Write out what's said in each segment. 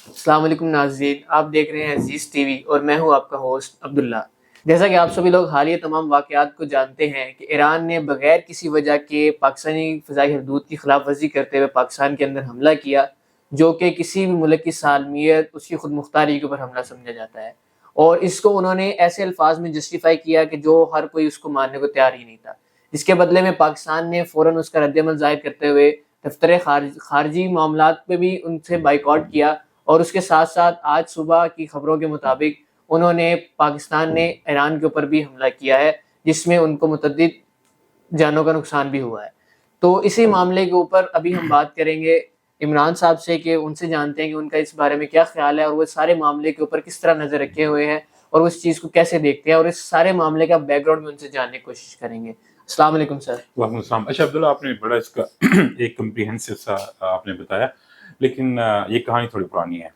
السلام علیکم ناظرین، آپ دیکھ رہے ہیں عزیز ٹی وی اور میں ہوں آپ کا ہوسٹ عبداللہ۔ جیسا کہ آپ سبھی لوگ حالیہ تمام واقعات کو جانتے ہیں کہ ایران نے بغیر کسی وجہ کے پاکستانی فضائی حدود کی خلاف ورزی کرتے ہوئے پاکستان کے اندر حملہ کیا، جو کہ کسی بھی ملک کی سالمیت، اس کی خود مختاری کے اوپر حملہ سمجھا جاتا ہے، اور اس کو انہوں نے ایسے الفاظ میں جسٹیفائی کیا کہ جو ہر کوئی اس کو ماننے کو تیار ہی نہیں تھا، جس کے بدلے میں پاکستان نے فوراً اس کا رد عمل ظاہر کرتے ہوئے دفتر خارجی معاملات پہ بھی ان سے بائیکاٹ کیا، اور اس کے ساتھ ساتھ آج صبح کی خبروں کے مطابق پاکستان نے ایران کے اوپر بھی حملہ کیا ہے، جس میں ان کو متعدد جانوں کا نقصان بھی ہوا ہے۔ تو اسی معاملے کے اوپر ابھی ہم بات کریں گے عمران صاحب سے، کہ ان سے جانتے ہیں کہ ان کا اس بارے میں کیا خیال ہے، اور وہ سارے معاملے کے اوپر کس طرح نظر رکھے ہوئے ہیں اور وہ اس چیز کو کیسے دیکھتے ہیں، اور اس سارے معاملے کا بیک گراؤنڈ بھی ان سے جاننے کی کوشش کریں گے۔ السلام علیکم سر۔ وعلیکم السلام۔ اچھا عبداللہ، آپ نے بڑا اس کا ایک کمپریہنسو سا آپ نے بتایا، لیکن یہ کہانی تھوڑی پرانی ہے۔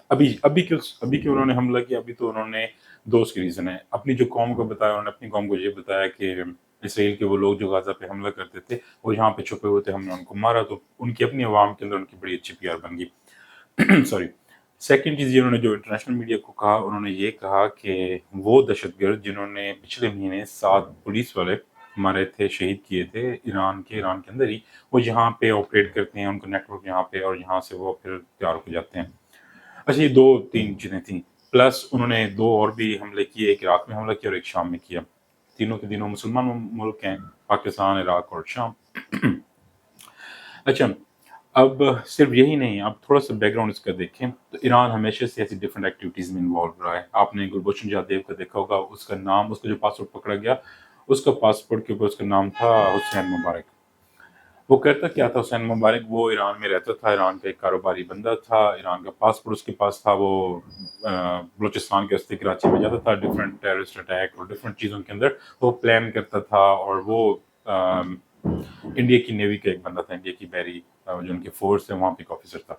ابھی کیوں انہوں نے حملہ کیا؟ ابھی تو انہوں نے دو اس کے ریزن ہیں۔ اپنی جو قوم کو بتایا، انہوں نے اپنی قوم کو یہ بتایا کہ اسرائیل کے وہ لوگ جو غزہ پہ حملہ کرتے تھے وہ یہاں پہ چھپے ہوئے تھے، ہم نے ان کو مارا، تو ان کی اپنی عوام کے اندر ان کی بڑی اچھی پی آر بن گئی۔ سوری۔ سیکنڈ چیز یہ انہوں نے جو انٹرنیشنل میڈیا کو کہا، انہوں نے یہ کہا کہ وہ دہشت گرد جنہوں نے پچھلے مہینے 7 پولیس والے مارے تھے، شہید کیے تھے ایران کے اندر ہی، وہ یہاں پہ آپریٹ کرتے ہیں، ان کا نیٹ ورک یہاں پہ، اور یہاں سے وہ پھر تیار ہو جاتے ہیں۔ اچھا، یہ 2-3 چیزیں تھیں، پلس انہوں نے 2 اور بھی حملے کیے، ایک عراق میں حملہ کیا اور ایک شام میں کیا۔ تینوں کے دنوں مسلمان ملک ہیں، پاکستان، عراق اور شام۔ اچھا، اب صرف یہی نہیں، آپ تھوڑا سا بیک گراؤنڈ اس کا دیکھیں تو ایران ہمیشہ سے ایسی ڈفرینٹ ایکٹیویٹیز میں انوالو رہا ہے۔ آپ نے گلبھوشن جادیو کا دیکھا ہوگا، اس کا نام، اس کا جو پاسپورٹ پکڑا گیا، اس کا پاسپورٹ کے اوپر اس کا نام تھا حسین مبارک۔ وہ کرتا کیا تھا حسین مبارک؟ وہ ایران میں رہتا تھا، ایران کا ایک کاروباری بندہ تھا، ایران کا پاسپورٹ اس کے پاس تھا، وہ بلوچستان کے راستے کراچی میں جاتا تھا، ڈفرینٹ ٹیررسٹ اٹیک اور ڈفرینٹ چیزوں کے اندر وہ پلان کرتا تھا، اور وہ انڈیا کی نیوی کا ایک بندہ تھا، انڈیا کی بحری جو ان کی فورس ہے وہاں پہ ایک آفیسر تھا۔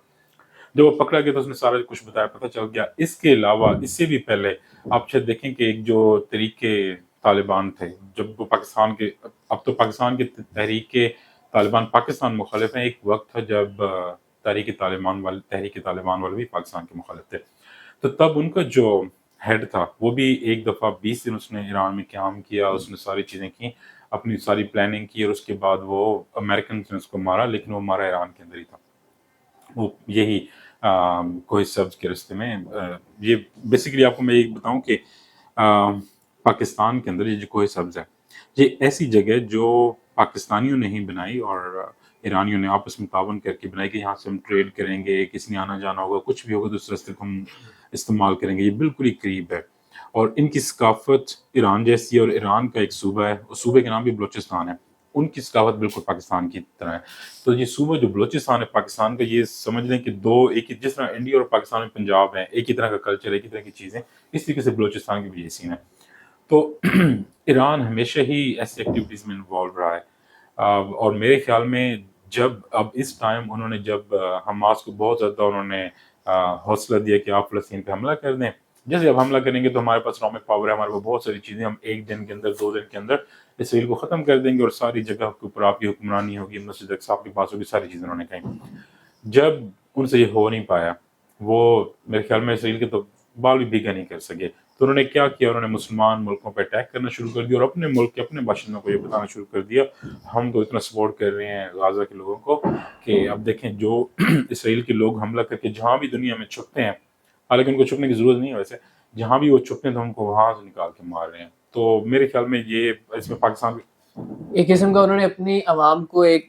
جب وہ پکڑا گیا تو اس نے سارا کچھ بتایا، پتہ چل گیا۔ اس کے علاوہ اس سے بھی پہلے آپ شاید دیکھیں کہ ایک جو طریقے طالبان تھے، جب وہ پاکستان کے، اب تو پاکستان کے تحریک طالبان پاکستان مخالف ہیں، ایک وقت تھا جب تحریک طالبان والے بھی پاکستان کے مخالف تھے، تو تب ان کا جو ہیڈ تھا وہ بھی ایک دفعہ 20 دن اس نے ایران میں قیام کیا، اس نے ساری چیزیں کی، اپنی ساری پلاننگ کی، اور اس کے بعد وہ امریکنز نے اس کو مارا، لیکن وہ مارا ایران کے اندر ہی تھا، وہ یہی کوہ سبز کے راستے میں۔ یہ بیسیکلی آپ کو میں یہ بتاؤں کہ پاکستان کے اندر یہ جو کوہ سبز ہے، یہ ایسی جگہ جو پاکستانیوں نے ہی بنائی اور ایرانیوں نے آپس میں تعاون کر کے بنائی کہ یہاں سے ہم ٹریڈ کریں گے، کسی نے آنا جانا ہوگا، کچھ بھی ہوگا تو اس راستے کو ہم استعمال کریں گے۔ یہ بالکل ہی قریب ہے، اور ان کی ثقافت ایران جیسی ہے، اور ایران کا ایک صوبہ ہے، اس صوبے کا نام بھی بلوچستان ہے، ان کی ثقافت بالکل پاکستان کی طرح ہے۔ تو یہ صوبہ جو بلوچستان ہے پاکستان کا، یہ سمجھ لیں کہ دو ایک ہی، جس طرح انڈیا اور پاکستان میں پنجاب ہے، ایک ہی طرح کا کلچر، ایک ہی طرح کی چیزیں، اس طریقے سے بلوچستان کی بھی یہ سین ہے۔ تو ایران ہمیشہ ہی ایسی ایکٹیویٹیز میں انوالو رہا ہے، اور میرے خیال میں جب اب اس ٹائم انہوں نے جب حماس کو بہت زیادہ انہوں نے حوصلہ دیا کہ آپ فلسطین پہ حملہ کر دیں، جیسے اب حملہ کریں گے تو ہمارے پاس اٹامک پاور ہے، ہمارے پاس بہت ساری چیزیں، ہم 1 دن کے اندر 2 دن کے اندر اسرائیل کو ختم کر دیں گے، اور ساری جگہ کے اوپر آپ کی حکمرانی ہوگی، مسجد اقصی آپ کے پاس ہوگی، ساری چیزیں انہوں نے کہیں۔ جب ان سے یہ ہو نہیں پایا، وہ میرے خیال میں اسرائیل کے تو بال بھی بھیگا نہیں کر سکے، تو انہوں نے کیا کیا؟ انہوں نے مسلمان ملکوں پہ اٹیک کرنا شروع کر دیا، اور اپنے ملک کے اپنے باشندوں کو یہ بتانا شروع کر دیا، ہم تو اتنا سپورٹ کر رہے ہیں غزہ کے لوگوں کو کہ اب دیکھیں جو اسرائیل کے لوگ حملہ کر کے جہاں بھی دنیا میں چھپتے ہیں، حالانکہ ان کو چھپنے کی ضرورت نہیں ہے ویسے، جہاں بھی وہ چھپتے ہیں تو ہم کو وہاں سے نکال کے مار رہے ہیں۔ تو میرے خیال میں یہ اس میں پاکستان ایک قسم کا انہوں نے اپنی عوام کو ایک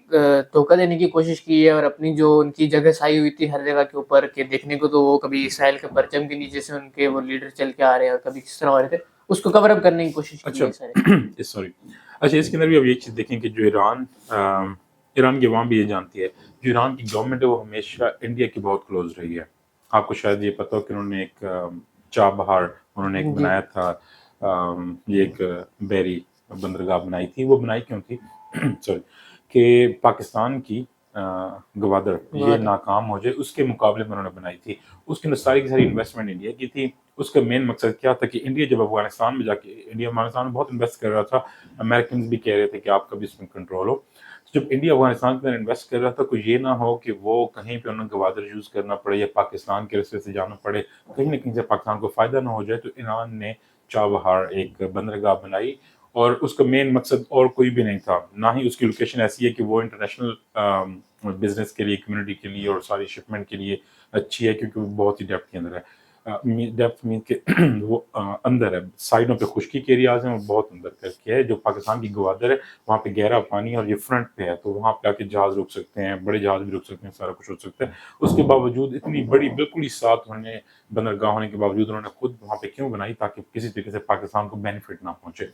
دھوکہ دینے کی کوشش کی ہے، اور اپنی جو ان کی جگہ سائی ہوئی تھی ہر جگہ کے اوپر، کہ دیکھنے کو تو وہ کبھی اسرائیل کے پرچم کے نیچے سے ان کے وہ لیڈر چل کے آ رہے ہیں، اور کبھی کس طرح ہو رہے تھے، اس کو کور اپ کرنے کی کوشش کی ہے سارے۔ سوری اچھا، اس کے اندر بھی اب یہ چیز دیکھیں کہ جو ایران کی عوام بھی یہ جانتی ہے، جو ایران کی گورنمنٹ ہے وہ ہمیشہ انڈیا کی بہت کلوز رہی ہے۔ آپ کو شاید یہ پتہ ہو کہ انہوں نے ایک چابہار انہوں نے ایک بنایا تھا، یہ ایک بحری بندرگاہ بنائی تھی۔ وہ بنائی کیوں تھی؟ سوری، کہ پاکستان کی گوادر یہ ناکام ہو جائے، اس کے مقابلے میں انہوں نے بنائی تھی۔ اس کے اندر ساری کی ساری انویسٹمنٹ انڈیا کی تھی۔ اس کا مین مقصد کیا تھا کہ انڈیا جب افغانستان میں جا کے، انڈیا افغانستان میں بہت انویسٹ کر رہا تھا، امریکنز بھی کہہ رہے تھے کہ آپ کا بھی اس میں کنٹرول ہو، جب انڈیا افغانستان کے اندر انویسٹ کر رہا تھا کوئی یہ نہ ہو کہ وہ کہیں پہ انہیں گوادر یوز کرنا پڑے یا پاکستان کے راستے سے جانا پڑے، کہیں نہ کہیں سے پاکستان کو فائدہ نہ ہو جائے، تو ایران نے چابہار ایک بندرگاہ بنائی، اور اس کا مین مقصد اور کوئی بھی نہیں تھا، نہ ہی اس کی لوکیشن ایسی ہے کہ وہ انٹرنیشنل بزنس کے لیے، کمیونٹی کے لیے اور ساری شپمنٹ کے لیے اچھی ہے، کیونکہ وہ بہت ہی ڈیپتھ کے اندر ہے۔ ڈیپتھ مین کہ وہ اندر ہے، سائڈوں پہ خشکی کے ایریاز ہیں، وہ بہت اندر کر کے ہے۔ جو پاکستان کی گوادر ہے وہاں پہ گہرا پانی ہے اور یہ فرنٹ پہ ہے، تو وہاں پہ آ کے جہاز رک سکتے ہیں، بڑے جہاز بھی رک سکتے ہیں، سارا کچھ ہو سکتا ہے۔ اس کے باوجود اتنی بڑی بالکل ہی ساتھ ہونے بندرگاہ ہونے کے باوجود انہوں نے خود وہاں پہ کیوں بنائی؟ تاکہ کسی طریقے سے پاکستان کو بینیفٹ نہ پہنچے۔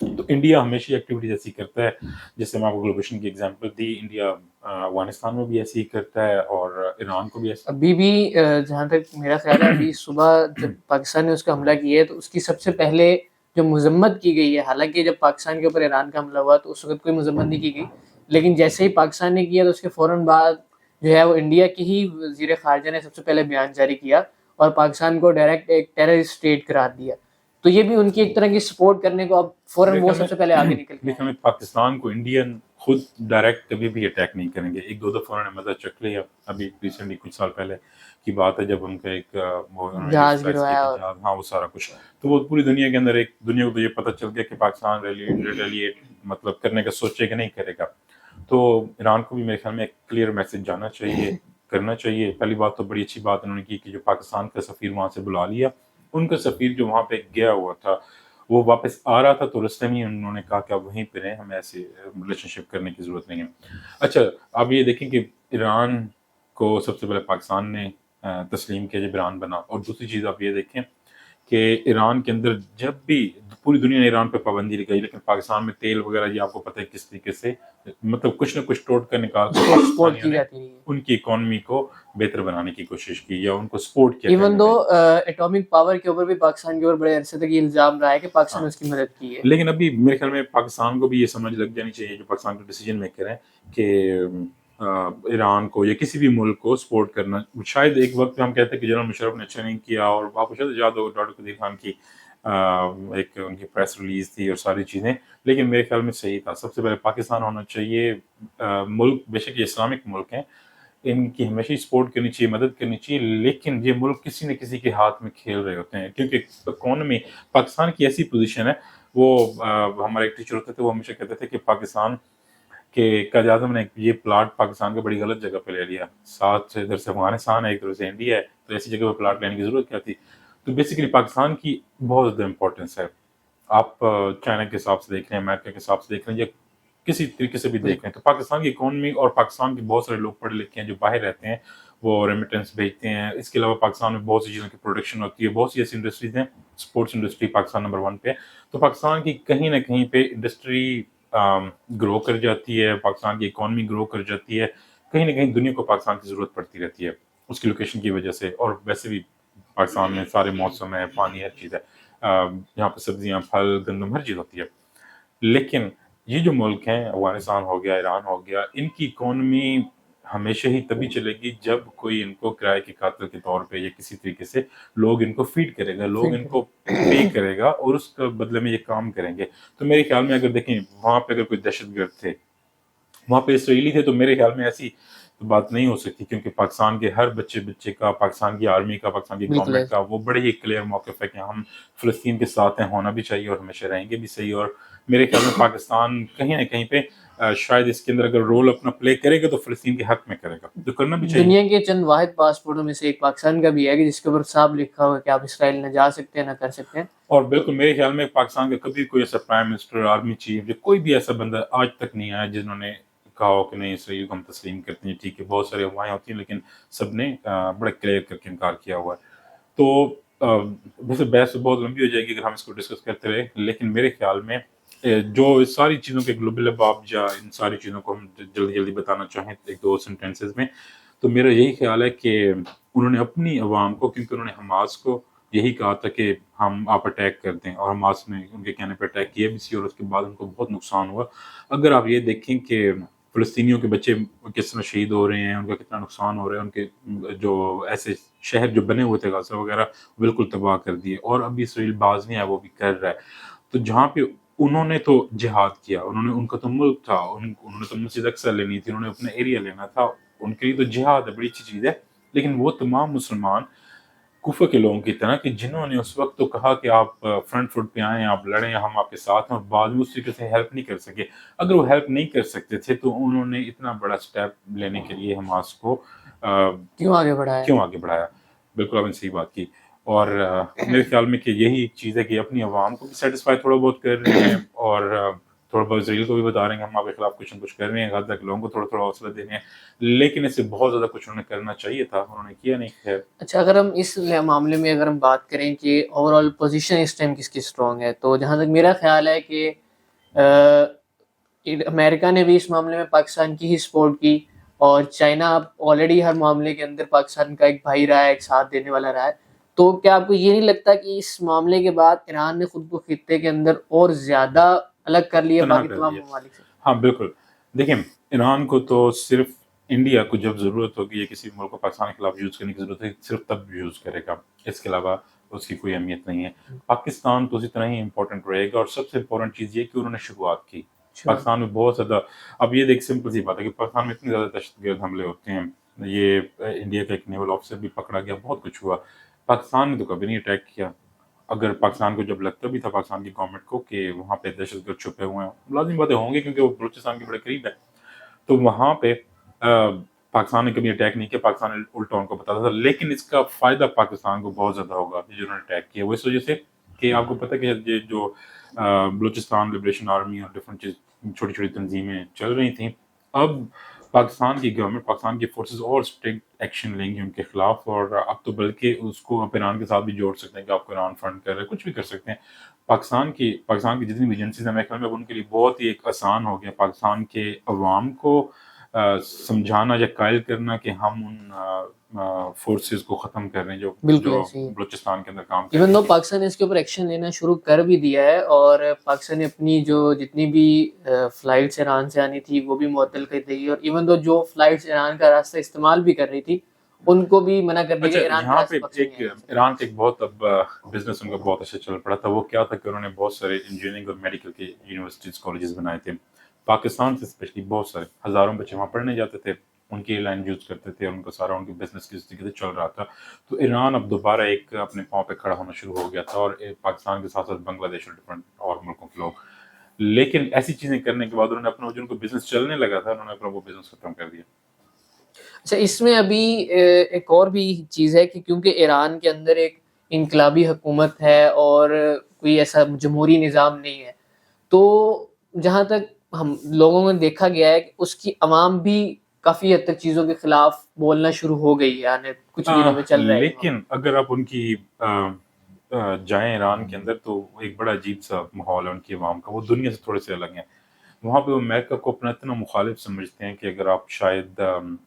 تو انڈیا ہمیشہ ایکٹیویٹیز ایسی کرتا ہے، جیسے میں آپ کو گلوبیشن کی ایگزامپل دی، انڈیا افغانستان میں بھی ایسی ہی کرتا ہے اور ایران کو بھی ایسا۔ ابھی بھی جہاں تک میرا خیال ہے، ابھی صبح جب پاکستان نے اس کا حملہ کیا ہے تو اس کی سب سے پہلے جو مذمت کی گئی ہے، حالانکہ جب پاکستان کے اوپر ایران کا حملہ ہوا تو اس وقت کوئی مذمت نہیں کی گئی، لیکن جیسے ہی پاکستان نے کیا تو اس کے فوراً بعد جو ہے وہ انڈیا کی ہی وزیر خارجہ نے سب سے پہلے بیان جاری کیا اور پاکستان کو ڈائریکٹ ایک ٹیررسٹ اسٹیٹ قرار دیا۔ تو یہ بھی ان کی ایک طرح کی سپورٹ کرنے کو اب فوراً وہ سب سے پہلے آگے نکل کے لیکن پاکستان کو انڈین خود ڈائریکٹ کبھی بھی اٹیک نہیں کریں گے۔ ایک دو دفعہ انہوں نے مزہ چکھ لیا، ابھی ریسنٹلی کچھ سال پہلے کی بات ہے جب ان کا ایک جہاز گروایا اور ہاں وہ سارا کچھ، تو وہ پوری دنیا کے اندر، ایک دنیا کو تو یہ پتہ چل گیا کہ پاکستان ریٹیلیٹ مطلب کرنے کا سوچے کہ نہیں کرے گا۔ تو ایران کو بھی میرے خیال میں ایک کلیئر میسج جانا چاہیے، کرنا چاہیے۔ پہلی بات تو بڑی اچھی بات انہوں نے کی کہ جو پاکستان کا سفیر وہاں سے بلا لیا، ان کا سفیر جو وہاں پہ گیا ہوا تھا وہ واپس آ رہا تھا، تو رستے میں انہوں نے کہا کہ آپ وہیں پہ رہیں، ہمیں ایسے ریلیشن شپ کرنے کی ضرورت نہیں ہے۔ اچھا آپ یہ دیکھیں کہ ایران کو سب سے پہلے پاکستان نے تسلیم کیا جب ایران بنا، اور دوسری چیز آپ یہ دیکھیں کہ ایران کے اندر جب بھی پوری دنیا نے ایران پہ پابندی لگائی، لیکن پاکستان میں تیل وغیرہ یہ آپ کو پتہ ہے کس طریقے سے مطلب کچھ نہ کچھ ٹوٹ کر نکال کے سپورٹ کی پاکستانیوں نے جاتی رہی ہے۔ ان کی اکانومی کو بہتر بنانے کی کوشش کی یا ان کو سپورٹ کیا۔ ایون دو ایٹامک پاور کے اوپر بھی پاکستان کے اوپر بڑے عرصے تک یہ الزام رہا ہے کہ پاکستان نے اس کی مدد کی ہے، لیکن ابھی میرے خیال میں پاکستان کو بھی یہ سمجھ لگ جانی چاہیے، جو پاکستان کے ڈیسیجن میکر ہیں، کہ ایران کو یا کسی بھی ملک کو سپورٹ کرنا، شاید ایک وقت ہم کہتے ہیں کہ جنرل مشرف نے اچھا نہیں کیا، اور آپ کو شاید یاد ہو ڈاکٹر قدیر خان کی ایک ان کی پریس ریلیز تھی اور ساری چیزیں، لیکن میرے خیال میں صحیح تھا۔ سب سے پہلے پاکستان ہونا چاہیے، ملک بے شک یہ اسلامک ملک ہیں، ان کی ہمیشہ ہی سپورٹ کرنی چاہیے، مدد کرنی چاہیے، لیکن یہ ملک کسی نہ کسی کے ہاتھ میں کھیل رہے ہوتے ہیں، کیونکہ اکانومی پاکستان کی ایسی پوزیشن ہے، وہ ہمارے ایک ٹیچر ہوتے تھے، وہ ہمیشہ کہتے تھے کہ پاکستان کے قائد اعظم نے یہ پلاٹ پاکستان کے بڑی غلط جگہ پہ لے لیا، ساتھ ادھر سے افغانستان ہے، ایک طرف سے انڈیا ہے، تو ایسی جگہ پہ پلاٹ لینے کی ضرورت کیا تھی؟ تو بیسیکلی پاکستان کی بہت زیادہ امپورٹنس ہے۔ آپ چائنا کے حساب سے دیکھ رہے ہیں، امریکہ کے حساب سے دیکھ رہے ہیں، یا کسی طریقے سے بھی دیکھ رہے ہیں، تو پاکستان کی اکانومی اور پاکستان کے بہت سارے لوگ پڑھے لکھے ہیں جو باہر رہتے ہیں، وہ ریمیٹنس بھیجتے ہیں۔ اس کے علاوہ پاکستان میں بہت سی چیزوں کی پروڈکشن ہوتی ہے، بہت سی ایسی انڈسٹریز ہیں، اسپورٹس انڈسٹری پاکستان نمبر 1 پہ ہے، تو پاکستان کی کہیں نہ کہیں پہ انڈسٹری گرو کر جاتی ہے، پاکستان کی اکانومی گرو کر جاتی ہے، کہیں نہ کہیں دنیا کو پاکستان کی ضرورت پڑتی رہتی ہے اس کی لوکیشن کی وجہ سے، اور ویسے بھی پاکستان میں سارے موسم ہے، پانی، ہر چیز ہے، یہاں پہ سبزیاں، پھل، گندم، ہر چیز ہوتی ہے۔ لیکن یہ جو ملک ہیں، افغانستان ہو گیا، ایران ہو گیا، ان کی اکانومی ہمیشہ ہی تبھی چلے گی جب کوئی ان کو کرائے کے قاتل کے طور پہ یا کسی طریقے سے لوگ ان کو فیڈ کرے گا، لوگ ان کو پے کرے گا اور اس کے بدلے میں یہ کام کریں گے۔ تو میرے خیال میں اگر دیکھیں وہاں پہ اگر کوئی دہشت گرد تھے، وہاں پہ اسرائیلی تھے، تو میرے خیال میں ایسی بات نہیں ہو سکتی، کیونکہ پاکستان کے ہر بچے کا، پاکستان کی آرمی کا، پاکستان کی گورنمنٹ کا وہ بڑے ہی کلیئر موقف ہے کہ ہم فلسطین کے ساتھ ہیں، ہونا بھی چاہیے اور ہمیشہ رہیں گے بھی صحیح۔ اور میرے خیال میں پاکستان کہیں نہ کہیں پہ شاید اس کے اندر اگر رول اپنا پلے کرے گا تو فلسطین کے حق میں کرے گا، جو کرنا بھی چاہیے۔ دنیا کے چند واحد پاسپورٹوں میں سے ایک پاکستان کا بھی ہے کہ جس کے اوپر صاف لکھا ہوا ہے کہ آپ اسرائیل نہ جا سکتے ہیں، نہ کر سکتے ہیں۔ اور بالکل میرے خیال میں پاکستان کا کبھی کوئی ایسا پرائم منسٹر، آرمی چیف یا کوئی بھی ایسا بندہ آج تک نہیں آیا جنہوں نے کہا ہو کہ نہیں اسرائیل کو ہم تسلیم کرتے ہیں۔ ٹھیک ہے بہت سارے افواہیں ہوتی ہیں، لیکن سب نے بڑے کلیئر کر کے انکار کیا ہوا ہے۔ تو ویسے بحث بہت لمبی ہو جائے گی اگر ہم اس کو ڈسکس کرتے رہے، لیکن میرے خیال میں جو اس ساری چیزوں کے گلوبل اباب یا ان ساری چیزوں کو ہم جلدی بتانا چاہیں ایک دو سینٹینسز میں، تو میرا یہی خیال ہے کہ انہوں نے اپنی عوام کو، کیونکہ انہوں نے حماس کو یہی کہا تھا کہ ہم آپ اٹیک کر دیں، اور حماس نے ان کے کہنے پہ اٹیک کیا بھی سی، اور اس کے بعد ان کو بہت نقصان ہوا۔ اگر آپ یہ دیکھیں کہ فلسطینیوں کے بچے کس طرح شہید ہو رہے ہیں، ان کا کتنا نقصان ہو رہا ہے، ان کے جو ایسے شہر جو بنے ہوئے تھے غزہ وغیرہ بالکل تباہ کر دیے، اور ابھی اسرائیل باز نہیں ہے، وہ بھی کر رہا ہے۔ تو جہاں پہ انہوں نے تو جہاد کیا, ان کا تو ملک تھا, انہوں نے تو مسجد اقصی لینی تھی, انہوں نے اپنا ایریا لینا تھا, ان کے لیے تو جہاد ہے, بڑی اچھی چیز ہے. لیکن وہ تمام مسلمان کوفہ کے لوگوں کی طرح کہ جنہوں نے اس وقت تو کہا کہ آپ فرنٹ فٹ پہ آئیں, آپ لڑیں, ہم آپ کے ساتھ ہیں, اور بعد میں اس طریقے سے ہیلپ نہیں کر سکے. اگر وہ ہیلپ نہیں کر سکتے تھے تو انہوں نے اتنا بڑا سٹیپ لینے کے لیے حماس کو کیوں آگے بڑھایا؟ کیوں آگے بڑھایا؟ بالکل آپ نے صحیح بات کی. اور میرے خیال میں کہ یہی ایک چیز ہے کہ اپنی عوام کو بھی سیٹسفائی تھوڑا بہت کر رہے ہیں, اور تھوڑا بہت اسرائیل کو بھی بتا رہے ہیں کہ ہم آپ کے خلاف کچھ نہ کچھ کر رہے ہیں, غزہ کے لوگوں کو تھوڑا تھوڑا حوصلہ دے رہے ہیں. لیکن اس سے بہت زیادہ کچھ انہوں نے کرنا چاہیے تھا, انہوں نے کیا نہیں. خیر, اچھا, اگر ہم اس معاملے میں اگر ہم بات کریں کہ اوور آل پوزیشن اس ٹائم کس کی اسٹرانگ ہے, تو جہاں تک میرا خیال ہے کہ امریکہ نے بھی اس معاملے میں پاکستان کی ہی سپورٹ کی, اور چائنا اب آلریڈی ہر معاملے کے اندر پاکستان کا ایک بھائی رہا ہے, ایک ساتھ دینے والا رہا ہے. تو کیا آپ کو یہ نہیں لگتا کہ اس معاملے کے بعد ایران نے خود کو خطے کے اندر اور زیادہ الگ کر لیا تنہا باقی کر تمام دیا. ممالک سے؟ ہاں بالکل. دیکھیں, ایران کو تو صرف انڈیا کو جب ضرورت ہوگی یا کسی ملک کو پاکستان کے خلاف یوز کرنے کی ضرورت ہے, صرف تب یوز کرے گا, اس کے علاوہ اس کی کوئی اہمیت نہیں ہے. پاکستان تو اسی طرح ہی امپورٹنٹ رہے گا, اور سب سے امپورٹنٹ چیز یہ کہ انہوں نے شروعات کی. پاکستان میں بہت زیادہ, اب یہ دیکھ سمپل سی بات ہے کہ پاکستان میں اتنے زیادہ دہشت گرد حملے ہوتے ہیں, یہ انڈیا کا ایک نیول آفیسر بھی پکڑا گیا, بہت کچھ ہوا. پاکستان نے تو کبھی نہیں اٹیک کیا. اگر پاکستان کو جب لگتا بھی تھا, پاکستان کی گورنمنٹ کو, کہ وہاں پہ دہشت گرد چھپے ہوئے ہیں, لازمی باتیں ہوں گے کیونکہ وہ بلوچستان کے بڑے قریب ہے, تو وہاں پہ پاکستان نے کبھی اٹیک نہیں کیا, پاکستان نے الٹا ان کو بتاتا تھا. لیکن اس کا فائدہ پاکستان کو بہت زیادہ ہوگا جنہوں نے اٹیک کیا, وہ اس وجہ سے کہ آپ کو پتہ کہ یہ جو بلوچستان لبریشن آرمی اور ڈفرینٹ چیز چھوٹی چھوٹی تنظیمیں چل رہی تھیں, اب پاکستان کی گورنمنٹ, پاکستان کی فورسز اور اسٹرکٹ ایکشن لیں گی ان کے خلاف, اور اب تو بلکہ اس کو آپ ایران کے ساتھ بھی جوڑ سکتے ہیں کہ آپ کو ایران فنڈ کر رہے ہیں, کچھ بھی کر سکتے ہیں. پاکستان کی جتنی بھی ایجنسیز ہیں, میرے خیال میں ان کے لیے بہت ہی ایک آسان ہو گیا پاکستان کے عوام کو سمجھانا یا قائل کرنا کہ ہم ان فورسز کو ختم کر رہے ہیں جو بلوچستان کے اندر کام کر رہی ایون دو تھی. پاکستان نے اس کے اوپر ایکشن لینا شروع کر بھی دیا ہے, اور پاکستان نے اپنی جو جتنی بھی فلائٹس ایران سے آنی تھی وہ بھی معطل کر دی, اور ایون دو جو فلائٹس ایران کا راستہ استعمال بھی کر رہی تھی ان کو بھی منع کر دیا اچھا, کہ ایران کا یہاں راستہ پہ پاکستان ایک نہیں آئے. ایران کا ایک بہت اب بزنس ان کا بہت اچھا چل پڑا تھا. وہ کیا تھا کہ انہوں نے بہت سارے انجینئرنگ اور میڈیکل کے یونیورسٹیز, کالجز بنائے تھے. پاکستان سے اسپیشلی بہت سارے ہزاروں بچے وہاں پڑھنے جاتے تھے, ان کی ایئر لائن یوز کرتے تھے, اور ان کا سارا ان کے بزنس کس طریقے سے چل رہا تھا. تو ایران اب دوبارہ ایک اپنے پاؤں پہ کھڑا ہونا شروع ہو گیا تھا, اور پاکستان کے ساتھ ساتھ بنگلہ دیش اور ڈفرینٹ اور ملکوں کے لوگ. لیکن ایسی چیزیں کرنے کے بعد انہوں نے اپنا جو ان کو بزنس چلنے لگا تھا, انہوں نے اپنا وہ بزنس ختم کر دیا. اچھا, اس میں ابھی ایک اور بھی چیز ہے کہ کیونکہ ایران کے اندر ایک انقلابی حکومت ہے اور کوئی ایسا جمہوری نظام نہیں ہے, تو جہاں تک ہم لوگوں نے دیکھا گیا ہے کہ اس کی عوام بھی کافی حد تک چیزوں کے خلاف بولنا شروع ہو گئی ہے, یعنی کچھ دنوں میں چل رہا ہے. لیکن اگر آپ ان کی جائیں ایران کے اندر, تو ایک بڑا عجیب سا ماحول ہے ان کی عوام کا, وہ دنیا سے تھوڑے سے الگ ہیں. وہاں پہ وہ امریکہ کو اپنا اتنا مخالف سمجھتے ہیں کہ اگر آپ شاید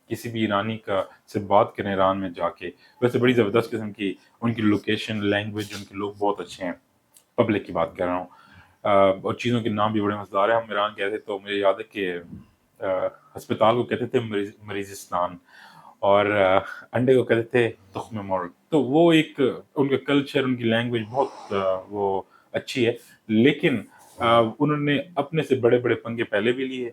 کسی بھی ایرانی کا سے بات کریں ایران میں جا کے, ویسے بڑی زبردست قسم کی ان کی لوکیشن, لینگویج, ان کے لوگ بہت اچھے ہیں, پبلک کی بات کر رہا ہوں, اور چیزوں کے نام بھی بڑے مزیدار ہیں. ہم ایران گئے تھے تو مجھے یاد ہے کہ ہسپتال کو کہتے تھے مریضستان, اور انڈے کو کہتے تھے تخم مرغ. تو وہ ایک ان کا کلچر, ان کی لینگویج بہت وہ اچھی ہے. لیکن انہوں نے اپنے سے بڑے بڑے پنگے پہلے بھی لیے,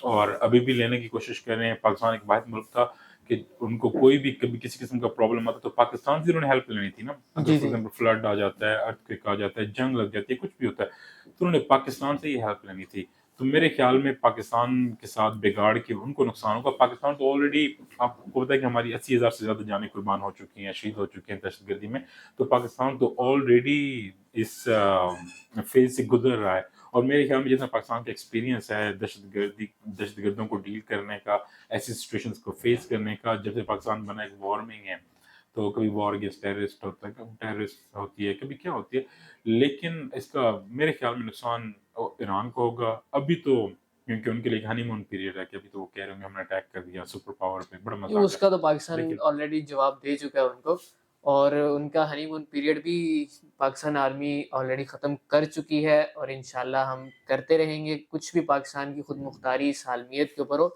اور ابھی بھی لینے کی کوشش کر رہے ہیں. پاکستان ایک واحد ملک تھا کہ ان کو کوئی بھی کبھی کسی قسم کا پرابلم آتا تو پاکستان سے انہوں نے ہیلپ لینی تھی نا. اگر فار ایگزامپل فلڈ آ جاتا ہے, ارتھکویک آ جاتا ہے, جنگ لگ جاتی ہے, کچھ بھی ہوتا ہے, تو انہوں نے پاکستان سے ہی ہیلپ لینی تھی. تو میرے خیال میں پاکستان کے ساتھ بگاڑ کے ان کو نقصان ہوگا. پاکستان تو آلریڈی آپ کو پتا ہے کہ ہماری 80,000 سے زیادہ جانیں قربان ہو چکی ہیں, شہید ہو چکے ہیں دہشت گردی میں. تو پاکستان تو آلریڈی اس فیز سے گزر رہا ہے, اور میرے خیال میں جتنا پاکستان کا ایکسپیرینس ہے دہشت گردوں کو ڈیل کرنے کا, ایسی سچویشنز کو فیس کرنے کا, جب سے پاکستان بنا ایک وارمنگ ہے, تو کبھی وار اگینسٹ ٹیررسٹ ہوتا ہے, کبھی ٹیررسٹ ہوتی ہے, کبھی کیا ہوتی ہے. لیکن اس کا میرے خیال میں نقصان ایران کو ہوگا ابھی تو, کیونکہ ان کے لیے ہنی مون پیریڈ ہے کہ ابھی تو وہ کہہ رہے ہوں گے ہم نے اٹیک کر دیا سپر پاور پہ, بڑا مزہ اس کا تو پاکستان آلریڈی جواب دے چکا ہے ان کو, اور ان کا ہنی مون پیریڈ بھی پاکستان آرمی آلریڈی ختم کر چکی ہے, اور انشاءاللہ ہم کرتے رہیں گے. کچھ بھی پاکستان کی خود مختاری سالمیت کے اوپر ہو,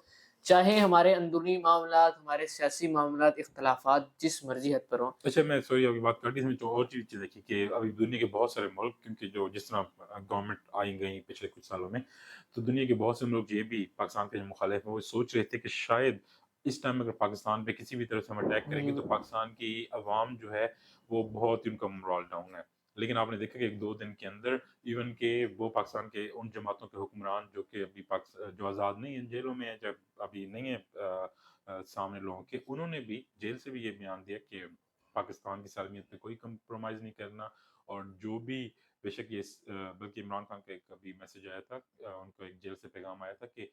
چاہے ہمارے اندرونی معاملات، ہمارے سیاسی معاملات، اختلافات جس مرضی حد پر ہوں. اچھا میں سوری ابھی بات کر دی، اس میں تو اور چیز دیکھی کہ ابھی دنیا کے بہت سارے ملک، کیونکہ جو جس طرح گورنمنٹ آئی گئی پچھلے کچھ سالوں میں، تو دنیا کے بہت سے ملک یہ بھی پاکستان کے جو مخالف ہیں وہ سوچ رہے تھے کہ شاید اس ٹائم اگر پاکستان پہ کسی بھی طرح سے ہم اٹیک کریں گے تو پاکستان کی عوام جو ہے وہ بہت ان کا مرال ڈاؤن ہے. لیکن آپ نے دیکھا کہ ایک دو دن کے اندر ایون کہ وہ پاکستان کے ان جماعتوں کے حکمران جو کہ ابھی جو آزاد نہیں ہیں، جیلوں میں ہیں، جب ابھی نہیں ہے سامنے لوگوں کے، انہوں نے بھی جیل سے بھی یہ بیان دیا کہ پاکستان کی سالمیت پہ کوئی کمپرومائز نہیں کرنا. اور جو بھی بے شک یہ بلکہ عمران خان کا ایک ابھی میسج آیا تھا، ان کو ایک جیل سے پیغام آیا تھا کہ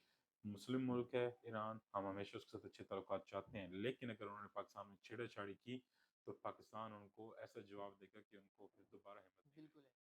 مسلم ملک ہے ایران، ہم ہمیشہ اس کے ساتھ اچھے تعلقات چاہتے ہیں، لیکن اگر انہوں نے پاکستان میں چھیڑا چھاڑی کی تو پاکستان ان کو ایسا جواب دے گا کہ ان کو پھر دوبارہ ہمت نہیں. بالکل ہے.